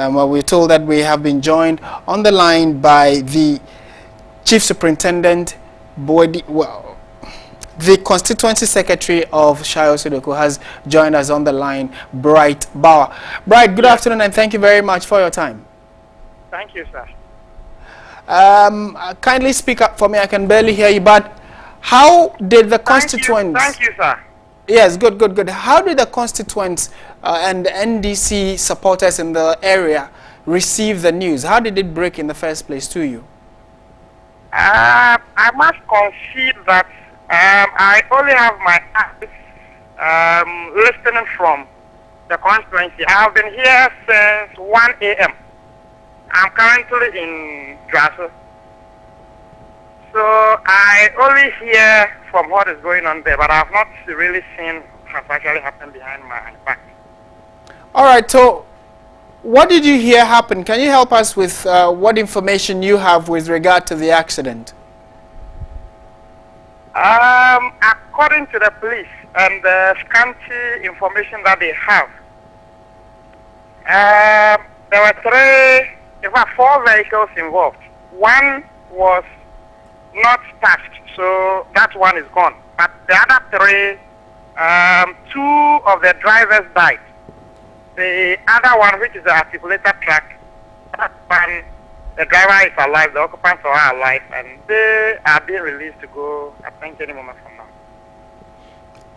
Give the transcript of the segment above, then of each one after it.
Well, we're told that we have been joined on the line by the Chief Superintendent, the Constituency Secretary of Shai Osudoku has joined us on the line, Bright Bauer. Bright, good afternoon, and thank you very much for your time. Thank you, sir. Kindly speak up for me. I can barely hear you, but how did the constituents... Thank you, sir. Yes, good. How did the constituents and the NDC supporters in the area receive the news? How did it break in the first place to you? I must concede that I only have my eyes listening from the constituency. I have been here since 1 a.m. I'm currently in Draso. So I only hear from what is going on there, but I have not really seen what's actually happened behind my back. All right, so what did you hear happen? Can you help us with what information you have with regard to the accident? According to the police and the scanty information that they have, there were 4 vehicles involved. One was not touched, so that one is gone. But the other 3, 2 of the drivers died. The other one, which is the articulated truck, that one, the driver is alive, the occupants are alive, and they are being released to go, I think, any moment from now.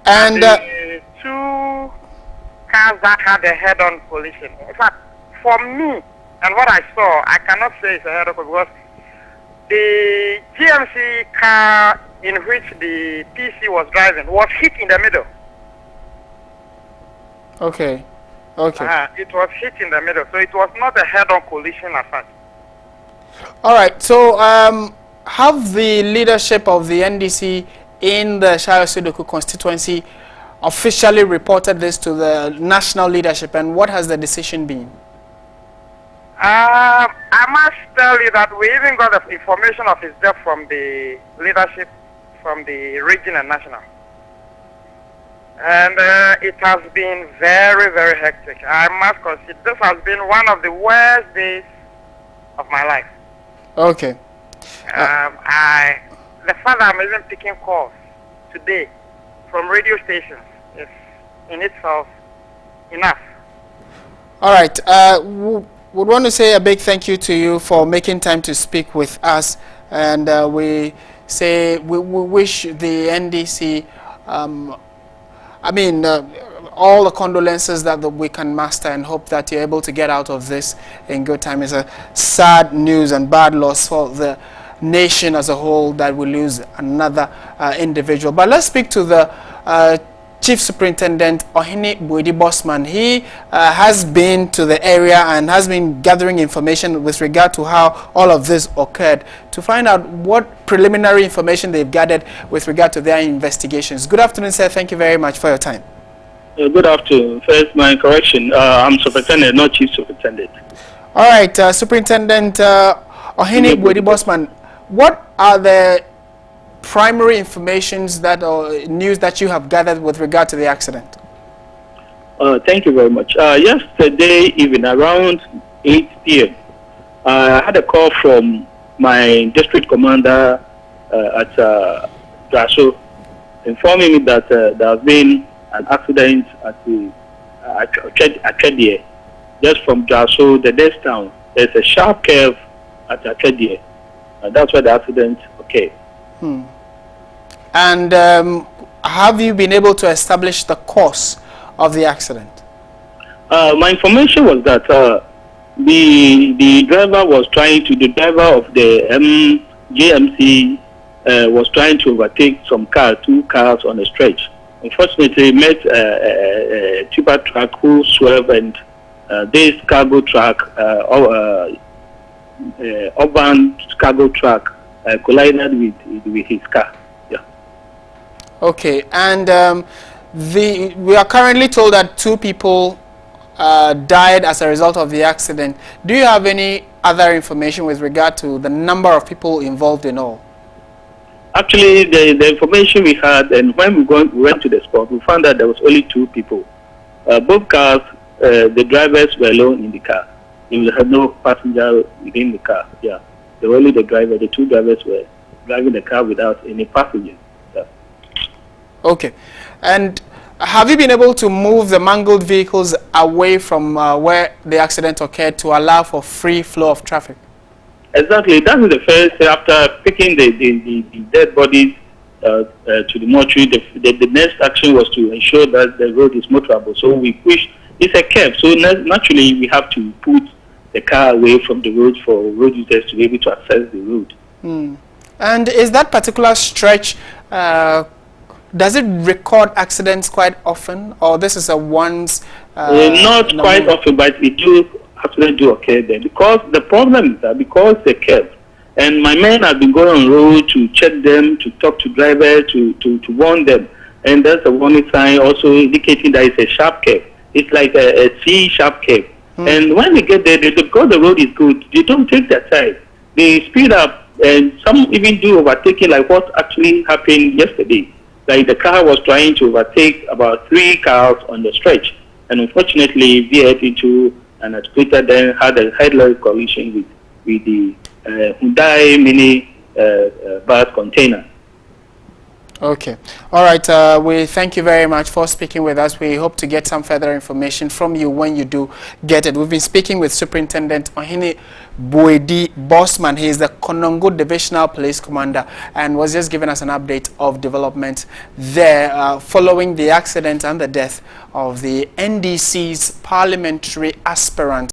And the 2 cars that had a head-on collision. In fact, for me, and what I saw, I cannot say it's a head-on because the GMC car in which the PC was driving was hit in the middle. Okay. It was hit in the middle, so it was not a head-on collision as such. All right, so have the leadership of the NDC in the Shai Osudoku constituency officially reported this to the national leadership, and what has the decision been? I must tell you that we even got the information of his death from the leadership from the region and national. And it has been very, very hectic. I must consider this has been one of the worst days of my life. Okay. The fact that I'm even picking calls today from radio stations is in itself enough. All right. Would want to say a big thank you to you for making time to speak with us, and we wish the NDC all the condolences that we can muster, and hope that you're able to get out of this in good time. It's a sad news and bad loss for the nation as a whole that we lose another individual. But let's speak to the Chief Superintendent Ohene Boidi Bosman. He has been to the area and has been gathering information with regard to how all of this occurred, to find out what preliminary information they've gathered with regard to their investigations. Good afternoon, sir. Thank you very much for your time. Good afternoon. First, my correction. I'm Superintendent, not Chief Superintendent. All right, Superintendent Ohene Boidi Bosman, what are the primary informations that or news that you have gathered with regard to the accident? Thank you very much. Yesterday evening around 8 p.m. I had a call from my district commander at Draso informing me that there has been an accident at Akedie, just from Draso, the next town. There's a sharp curve at Akedie. That's where the accident occurred. And have you been able to establish the cause of the accident? My information was that the driver of the GMC was trying to overtake some 2 cars on a stretch. Unfortunately, he met a tipper truck who swerved, and this cargo truck, urban cargo truck, collided with his car. Yeah. Okay, and we are currently told that 2 people died as a result of the accident. Do you have any other information with regard to the number of people involved in all? Actually, the information we had, and when we went to the spot, we found that there was only 2 people. Both cars, the drivers were alone in the car. There was no passenger within the car. Yeah, only the driver. The two drivers were driving the car without any passengers. Yeah. Okay, and have you been able to move the mangled vehicles away from where the accident occurred to allow for free flow of traffic? Exactly. That was the first. After picking the dead bodies to the mortuary, the next action was to ensure that the road is motorable. So we pushed. It's a curve, so naturally we have to put the car away from the road for road users to be able to access the road. And is that particular stretch, does it record accidents quite often, or this is a once? Not quite often, but it do occur there. Because the problem is that because the curve, and my men have been going on road to check them, to talk to drivers, to warn them, and there's a warning sign also indicating that it's a sharp curve. It's like a C-sharp curve. And when they get there, because the road is good, they don't take their time. They speed up, and some even do overtaking, like what actually happened yesterday. Like the car was trying to overtake about 3 cars on the stretch, and unfortunately veered into an escalator, then had a head-on collision with the Hyundai Mini bus container. Okay. All right. We thank you very much for speaking with us. We hope to get some further information from you when you do get it. We've been speaking with Superintendent Ohene Boedi Bossman. He is the Konongo Divisional Police Commander and was just giving us an update of development there following the accident and the death of the NDC's parliamentary aspirant.